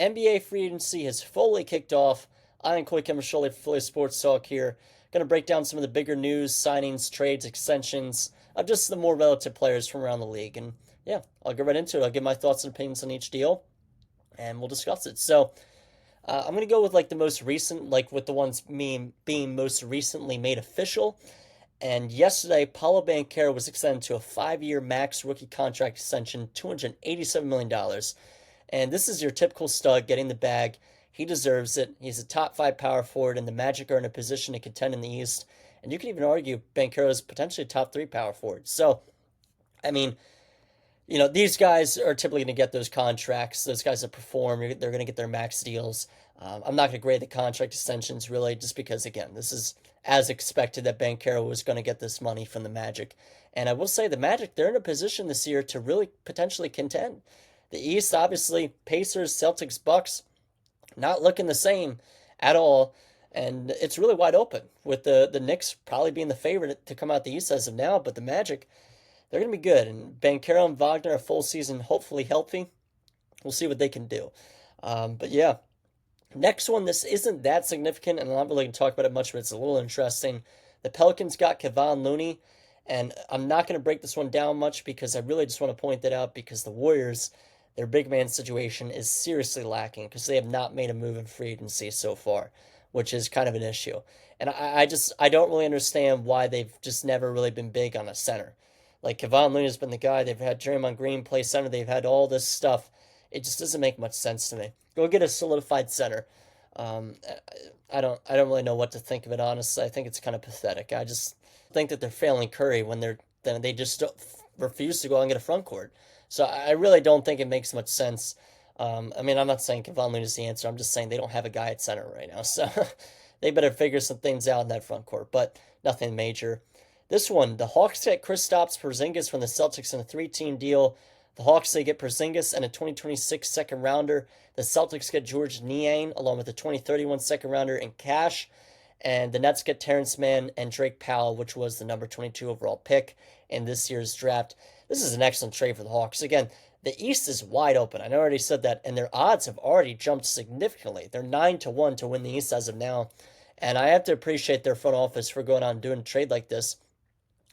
NBA free agency has fully kicked off. I am Coy Camiscioli for Philly Sports Talk here. Going to break down some of the bigger news, signings, trades, extensions of just the more relative players from around the league. And yeah, I'll get right into it. I'll give my thoughts and opinions on each deal, and we'll discuss it. I'm going to go with like the most recent, like with the ones being most recently made official. And yesterday, Paulo Banchero was extended to a 5-year max rookie contract extension, $287 million. And this is your typical stud getting the bag. He deserves it. He's a top 5 power forward, and the Magic are in a position to contend in the East. And you can even argue Banchero is potentially a top 3 power forward. So, I mean, these guys are typically going to get those contracts. Those guys that perform, they're going to get their max deals. I'm not going to grade the contract extensions really, just because, again, this is as expected that Banchero was going to get this money from the Magic. And I will say the Magic, they're in a position this year to really potentially contend. The East, obviously, Pacers, Celtics, Bucks, not looking the same at all. And it's really wide open, with the Knicks probably being the favorite to come out the East as of now. But the Magic, they're going to be good. And Banchero and Wagner are full season, hopefully healthy. We'll see what they can do. But yeah, next one, this isn't that significant, and I'm not really going to talk about it much, but it's a little interesting. The Pelicans got Kevon Looney, and I'm not going to break this one down much because I really just want to point that out because the Warriors, their big man situation is seriously lacking because they have not made a move in free agency so far, which is kind of an issue. And I don't really understand why they've just never really been big on a center. Like Kevon Looney has been the guy. They've had Draymond Green play center. They've had all this stuff. It just doesn't make much sense to me. Go get a solidified center. Um, I don't really know what to think of it. Honestly, I think it's kind of pathetic. I just think that they're failing Curry when they just refuse to go out and get a front court. So I really don't think it makes much sense. I mean, I'm not saying Kevon Looney is the answer. I'm just saying they don't have a guy at center right now. So they better figure some things out in that front court, but nothing major. This one, the Hawks get Kristaps Porzingis from the Celtics in a 3-team deal. The Hawks, they get Porzingis and a 2026 second rounder. The Celtics get George Niang along with a 2031 second rounder in cash. And the Nets get Terrence Mann and Drake Powell, which was the number 22 overall pick in this year's draft. This is an excellent trade for the Hawks. Again, the East is wide open. I already said that, and their odds have already jumped significantly. They're 9-1 to win the East as of now. And I have to appreciate their front office for going out and doing a trade like this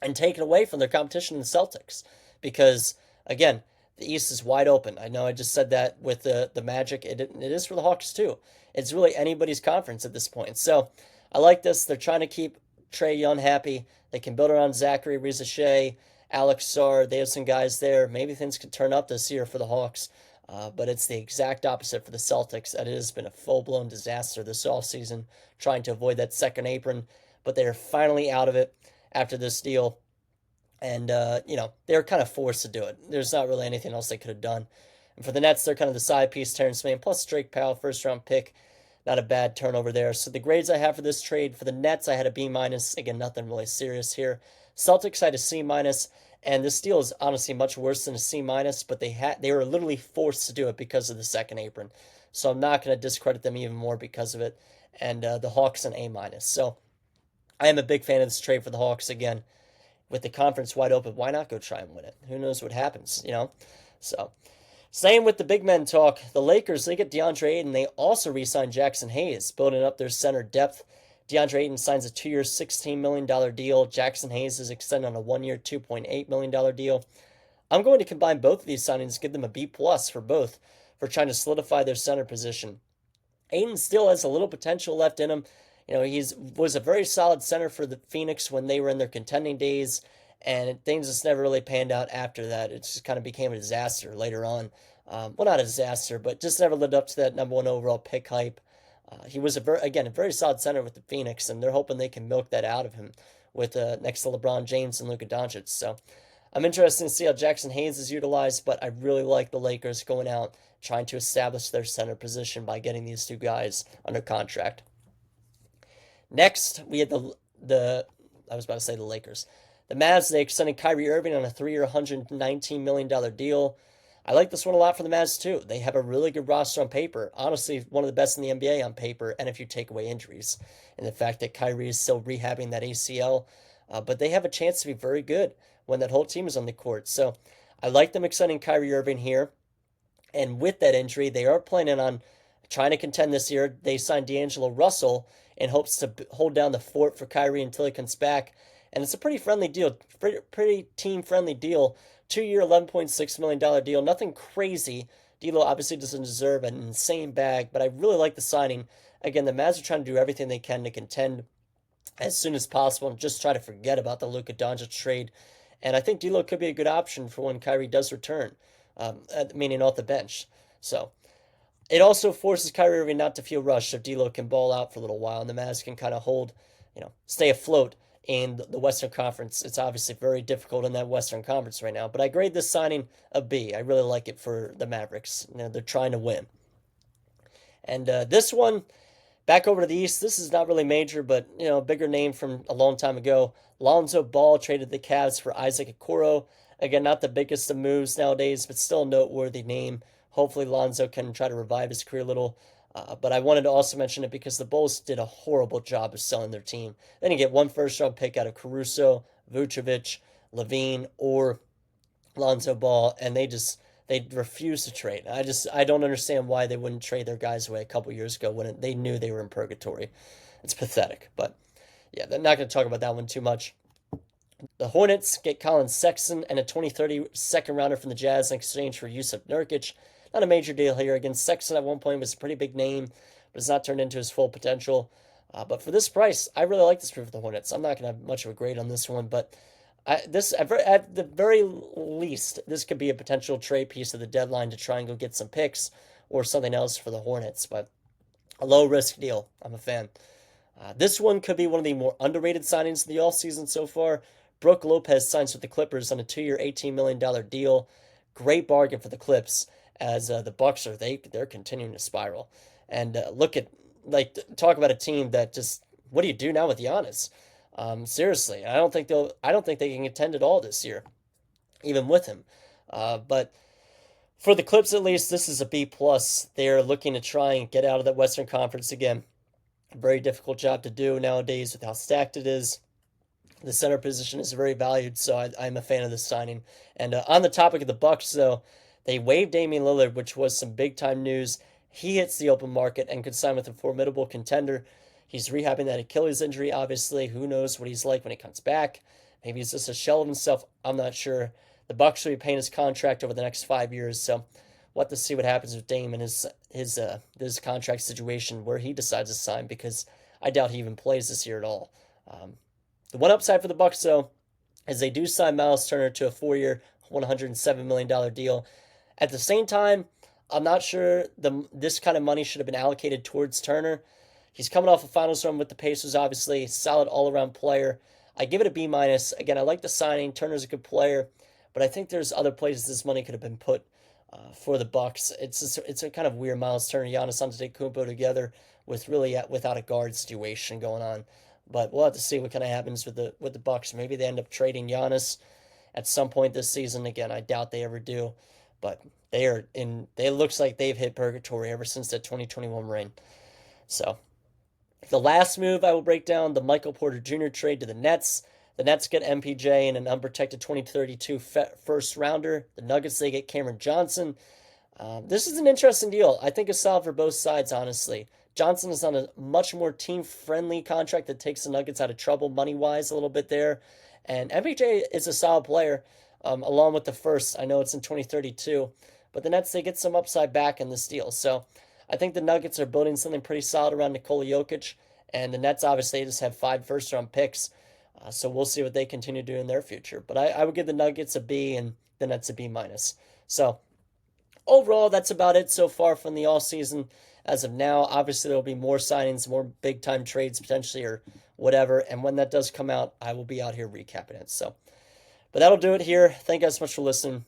and taking away from their competition in the Celtics. Because, again, the East is wide open. I know I just said that with the Magic. It is for the Hawks, too. It's really anybody's conference at this point. So I like this. They're trying to keep Trae Young happy. They can build around Zachary Rizachet, Alex Sarr. They have some guys there. Maybe things could turn up this year for the Hawks. But it's the exact opposite for the Celtics. It has been a full-blown disaster this offseason, trying to avoid that second apron. But they are finally out of it after this deal. And, they were kind of forced to do it. There's not really anything else they could have done. And for the Nets, they're kind of the side piece, Terrence Mann, plus Drake Powell, first-round pick. Not a bad turnover there. So the grades I have for this trade, for the Nets, I had a B-. Again, nothing really serious here. Celtics, I had a C-. And this deal is honestly much worse than a C-, but they were literally forced to do it because of the second apron. So I'm not going to discredit them even more because of it. And the Hawks, an A-. So I am a big fan of this trade for the Hawks. Again, with the conference wide open, why not go try and win it? Who knows what happens, So, same with the big men talk. The Lakers, they get DeAndre Ayton. They also re-signed Jackson Hayes, building up their center depth. DeAndre Ayton signs a 2-year, $16 million deal. Jackson Hayes is extended on a 1-year, $2.8 million deal. I'm going to combine both of these signings, give them a B+ for both, for trying to solidify their center position. Ayton still has a little potential left in him. He was a very solid center for the Phoenix when they were in their contending days, and things just never really panned out after that. It just kind of became a disaster later on. Well, not a disaster, but just never lived up to that number 1 overall pick hype. He was, a very solid center with the Phoenix, and they're hoping they can milk that out of him with next to LeBron James and Luka Doncic. So I'm interested to see how Jackson Hayes is utilized, but I really like the Lakers going out, trying to establish their center position by getting these two guys under contract. Next, we had I was about to say the Lakers. The Mavs, they extended Kyrie Irving on a 3-year, $119 million deal. I like this one a lot for the Mavs, too. They have a really good roster on paper. Honestly, one of the best in the NBA on paper, and if you take away injuries. And the fact that Kyrie is still rehabbing that ACL. But they have a chance to be very good when that whole team is on the court. So I like them extending Kyrie Irving here. And with that injury, they are planning on trying to contend this year. They signed D'Angelo Russell in hopes to hold down the fort for Kyrie until he comes back. And it's a pretty friendly deal, pretty team-friendly deal. 2-year, $11.6 million deal. Nothing crazy. D'Lo obviously doesn't deserve an insane bag, but I really like the signing. Again, the Mavs are trying to do everything they can to contend as soon as possible and just try to forget about the Luka Doncic trade. And I think D'Lo could be a good option for when Kyrie does return, meaning off the bench. So it also forces Kyrie Irving not to feel rushed if D'Lo can ball out for a little while and the Mavs can kind of hold, stay afloat in the Western Conference. It's obviously very difficult in that Western Conference right now, but I grade this signing a B. I really like it for the Mavericks. They're trying to win. And this one, back over to the East, this is not really major, but a bigger name from a long time ago. Lonzo Ball traded the Cavs for Isaac Okoro. Again, not the biggest of moves nowadays, but still a noteworthy name. Hopefully Lonzo can try to revive his career a little. But I wanted to also mention it because the Bulls did a horrible job of selling their team. They didn't get one first-round pick out of Caruso, Vucevic, Levine, or Lonzo Ball, and they refused to trade. I don't understand why they wouldn't trade their guys away a couple years ago when they knew they were in purgatory. It's pathetic, but yeah, they're not going to talk about that one too much. The Hornets get Colin Sexton and a 2030 second rounder from the Jazz in exchange for Yusuf Nurkic. Not a major deal here. Again, Sexton at one point was a pretty big name, but has not turned into his full potential. But for this price, I really like this move for the Hornets. I'm not going to have much of a grade on this one, but at the very least, this could be a potential trade piece of the deadline to try and go get some picks or something else for the Hornets. But a low risk deal. I'm a fan. This one could be one of the more underrated signings of the offseason so far. Brook Lopez signs with the Clippers on a 2-year, $18 million deal. Great bargain for the Clips as the Bucks they're continuing to spiral. And talk about a team that just, what do you do now with Giannis? Seriously, I don't think they can contend at all this year, even with him. But for the Clips, at least, this is a B plus. They're looking to try and get out of that Western Conference again. A very difficult job to do nowadays with how stacked it is. The center position is very valued, so I'm a fan of this signing. And on the topic of the Bucks, though, they waived Damian Lillard, which was some big-time news. He hits the open market and could sign with a formidable contender. He's rehabbing that Achilles injury, obviously. Who knows what he's like when he comes back. Maybe he's just a shell of himself. I'm not sure. The Bucks will be paying his contract over the next 5 years, so we'll have to see what happens with Dame and his contract situation where he decides to sign, because I doubt he even plays this year at all. The one upside for the Bucks, though, is they do sign Miles Turner to a 4-year, $107 million deal. At the same time, I'm not sure this kind of money should have been allocated towards Turner. He's coming off a finals run with the Pacers, obviously. Solid all-around player. I give it a B-. Again, I like the signing. Turner's a good player, but I think there's other places this money could have been put for the Bucks. It's a kind of weird Miles Turner, Giannis Antetokounmpo together with really without a guard situation going on. But we'll have to see what kind of happens with the Bucks. Maybe they end up trading Giannis at some point this season. Again, I doubt they ever do. But it looks like they've hit purgatory ever since that 2021 reign. So the last move I will break down, the Michael Porter Jr. trade to the Nets. The Nets get MPJ and an unprotected 2032 first rounder. The Nuggets, they get Cameron Johnson. This is an interesting deal. I think it's solid for both sides, honestly. Johnson is on a much more team-friendly contract that takes the Nuggets out of trouble money-wise a little bit there. And MPJ is a solid player, along with the first. I know it's in 2032. But the Nets, they get some upside back in this deal. So I think the Nuggets are building something pretty solid around Nikola Jokic. And the Nets, obviously, just have 5 first-round picks. So we'll see what they continue to do in their future. But I would give the Nuggets a B and the Nets a B-. So overall, that's about it so far from the offseason. As of now, obviously, there will be more signings, more big-time trades potentially or whatever. And when that does come out, I will be out here recapping it. So, but that'll do it here. Thank you guys so much for listening.